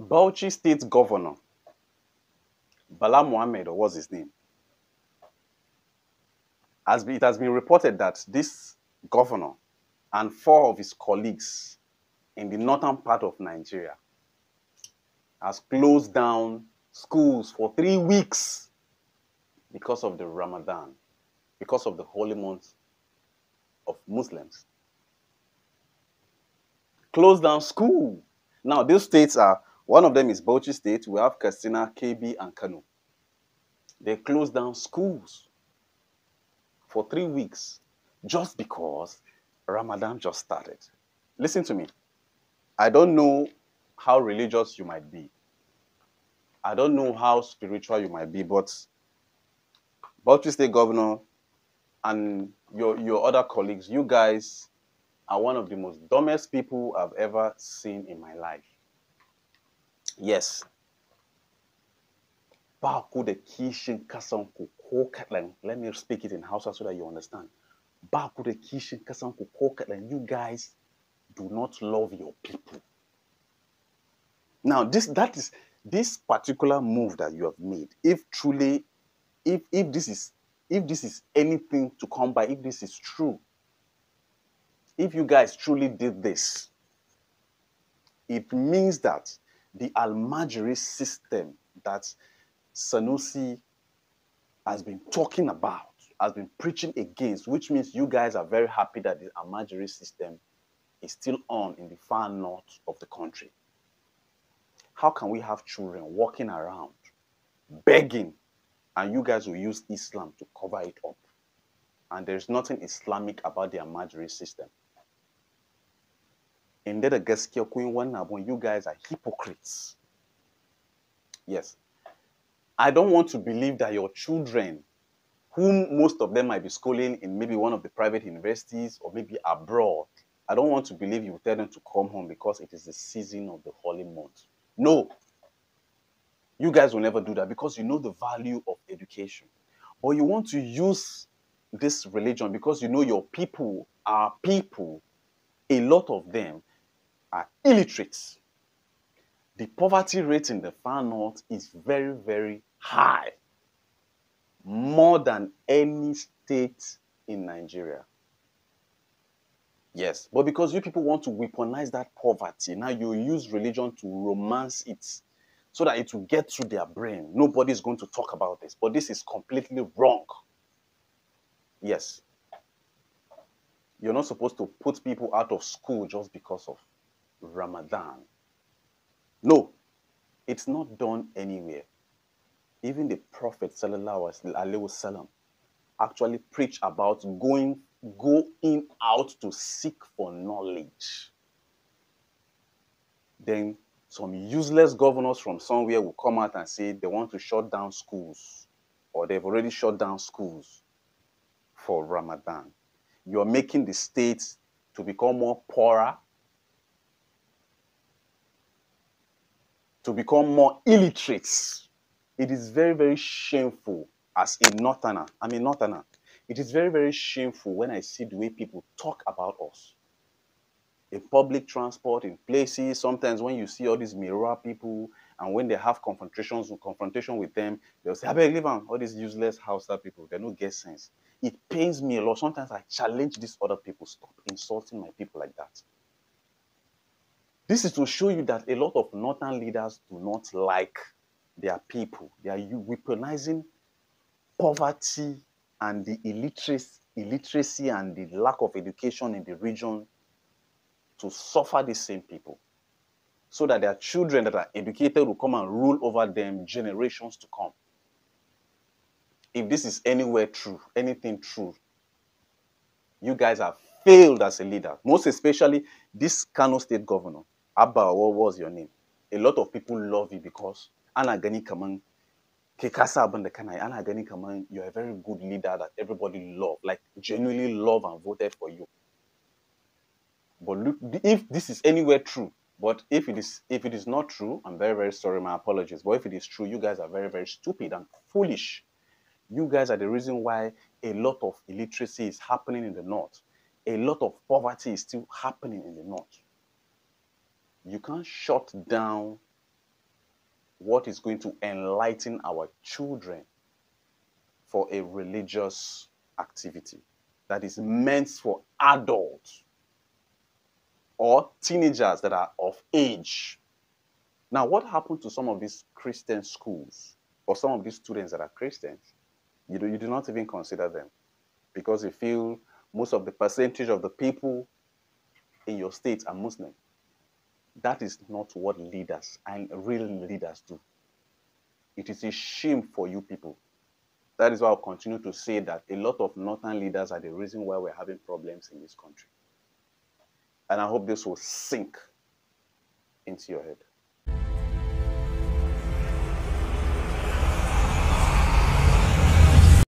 Bauchi State Governor, Bala Mohammed, or what's his name, it has been reported that this governor and 4 of his colleagues in the northern part of Nigeria has closed down schools for 3 weeks because of the Ramadan, because of the holy month of Muslims. Closed down school. Now, these states are, one of them is Bauchi State. We have Katsina, KB, and Kano. They closed down schools for 3 weeks just because Ramadan just started. Listen to me. I don't know how religious you might be. I don't know how spiritual you might be, but Bauchi State Governor and your other colleagues, you guys are one of the most dumbest people I've ever seen in my life. Yes. Let me speak it in Hausa so that you understand. You guys do not love your people. Now, this particular move that you have made, if this is anything to come by, if this is true, if you guys truly did this, it means that the Almajiri system that Sanusi has been talking about, has been preaching against, which means you guys are very happy that the Almajiri system is still on in the far north of the country. How can we have children walking around begging, and you guys will use Islam to cover it up? And there's nothing Islamic about the Almajiri system. Instead of gaskiya kun wannan abun, you guys are hypocrites. Yes. I don't want to believe that your children, whom most of them might be schooling in maybe one of the private universities or maybe abroad, I don't want to believe you will tell them to come home because it is the season of the holy month. No. You guys will never do that because you know the value of education. Or you want to use this religion because you know your people, our people, a lot of them are illiterate. The poverty rate in the far north is very, very high. More than any state in Nigeria. Yes, but because you people want to weaponize that poverty, now you use religion to romance it so that it will get through their brain. Nobody's going to talk about this, but this is completely wrong. Yes. You're not supposed to put people out of school just because of Ramadan. No, it's not done anywhere. Even the Prophet ﷺ actually preached about going out to seek for knowledge. Then some useless governors from somewhere will come out and say they want to shut down schools, or they've already shut down schools for Ramadan. You're making the states to become more poorer, to become more illiterate. It is very, very shameful as a Northerner. I'm a Northerner. It is very, very shameful when I see the way people talk about us. In public transport, in places, sometimes when you see all these Mirror people, and when they have confrontation with them, they'll say, I beg, leave them, all these useless Hausa people, they don't get sense. It pains me a lot. Sometimes I challenge these other people, stop insulting my people like that. This is to show you that a lot of Northern leaders do not like their people. They are weaponizing poverty and the illiteracy and the lack of education in the region to suffer the same people, so that their children that are educated will come and rule over them generations to come. If this is anywhere true, anything true, you guys have failed as a leader. Most especially this Kano State Governor, Abba, what was your name? A lot of people love you because ana gani kaman ke kasa abin da kana yi, ana gani kaman you're a very good leader that everybody love, like genuinely love and voted for you. But look, if this is anywhere true, but if it is not true, I'm very, very sorry, my apologies. But if it is true, you guys are very, very stupid and foolish. You guys are the reason why a lot of illiteracy is happening in the north. A lot of poverty is still happening in the north. You can't shut down what is going to enlighten our children for a religious activity that is meant for adults or teenagers that are of age. Now, what happened to some of these Christian schools or some of these students that are Christians? You do not even consider them because you feel most of the percentage of the people in your state are Muslim. That is not what leaders and real leaders do. It is a shame for you people. That is why I'll continue to say that a lot of northern leaders are the reason why we're having problems in this country. And I hope this will sink into your head.